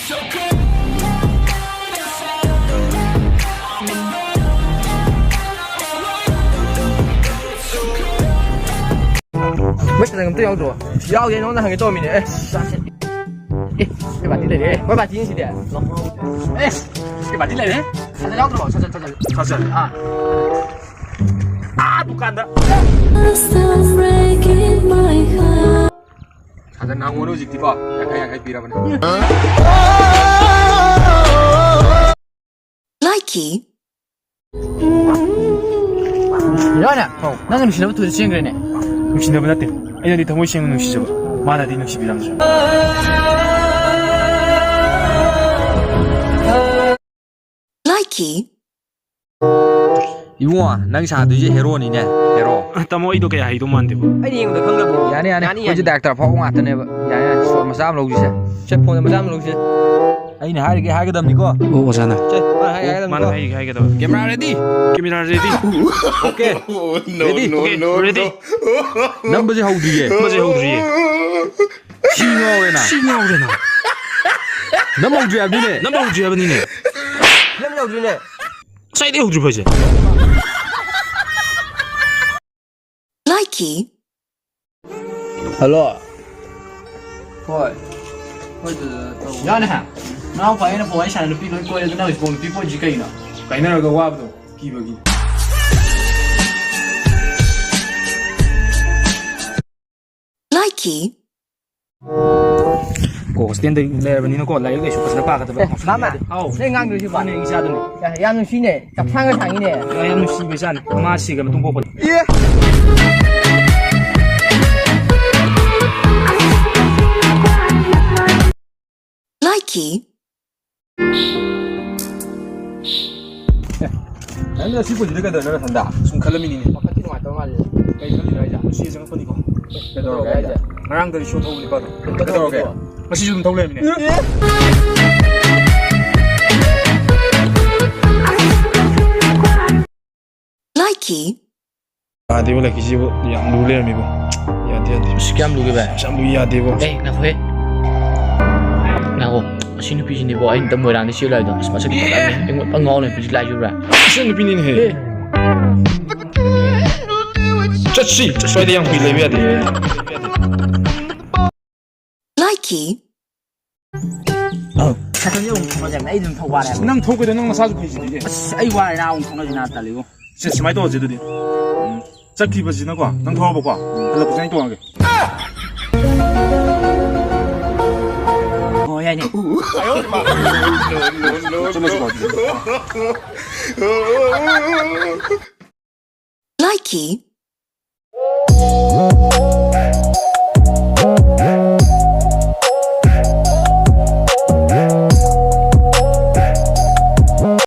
mấy thằng em tôi rồi giao vậy nó là thằng cái tôi mình này cái bản tin này đấy, bản tin gì đấy, cái bản tin này đấy, giao rồi, Sajan, bukan dah. Sajan nang ngono jik tiba, ya pira bana. Likee. 야나, 나는 미신하고 도대체 지금 그러네. 미신하고 나때. 아니 네 동호 시행은 미시죠. 마나 네 미시비랑 줘. Likee. 이봉아, 난 사도지 헤로니네. 헤로. 따모 이도 그야 이도 만데. 아니 이거 坑거 야네. 어제 닥터 파고 왔더네. 야야, 소 마삼 로지세. 제 폰에 마삼 로지세. 아니 하게 됩니까? 오, 오잖아. 마나 하게 돼. Camera ready. Camera ready. 오케이. Ready. 넘버지 하우드예. 뭐지 호두리. 신호래나. 넘버 주야 비네. 넘버 호두야 버니네. Lâm đầu rồi này. 사이드 호두 버지. Likee. Hello. Thôi. Thôi từ ya này hả? Nó phải nó phải xài được pin nó coi nó còn pin có gì cây nữa. Cái nào cái qua đâu? Kỳ bagi. Likee. Cô stand đây là bên nó có lại cái số cái ba cái đó. Lama đi. Đây ngang được chứ bạn. Này ra đây. Ya, em nó xí này, chặt sang cái thằng này nè. Em nó xí bây giờ này, mà xí cái mà tung bộ. Likee. Anh là ship gì cái đó thằng 좀 칼라미니네. 바깥이 좀 왔다 말이야. cái 칼라미라 이제. 시에 생각 보니까. 그러게 이제. 나랑 그 쇼 더블이 봐도. 그러게. 마시 좀 더블이네. Likee. 아, 되고 라 기지 양 놀래 미고. 야, 돼. Scam luôn cái bạn. 참 루야 되고. Ê, nào thế. Nào, xin phi xin đi bộ anh tầm 10 đàn đi siêu lại rồi. Mà sao đi bắt anh này, anh ngon này, phi lại vô ra. 무슨 비니네 해. 짜치, 짜치 양 빌레비야 돼. Likee. Sao nhớ ông nó dành ấy đừng thâu qua này. 낭 토고도 낭 사주 페이지 이게. ấy qua này nào ông không nói gì nào ta liệu. 진짜 많이 도와줘도 돼. 짝기 버지나 거. 낭 더워 봐. 할라 부장이 또 하게. Ngồi này. Likee.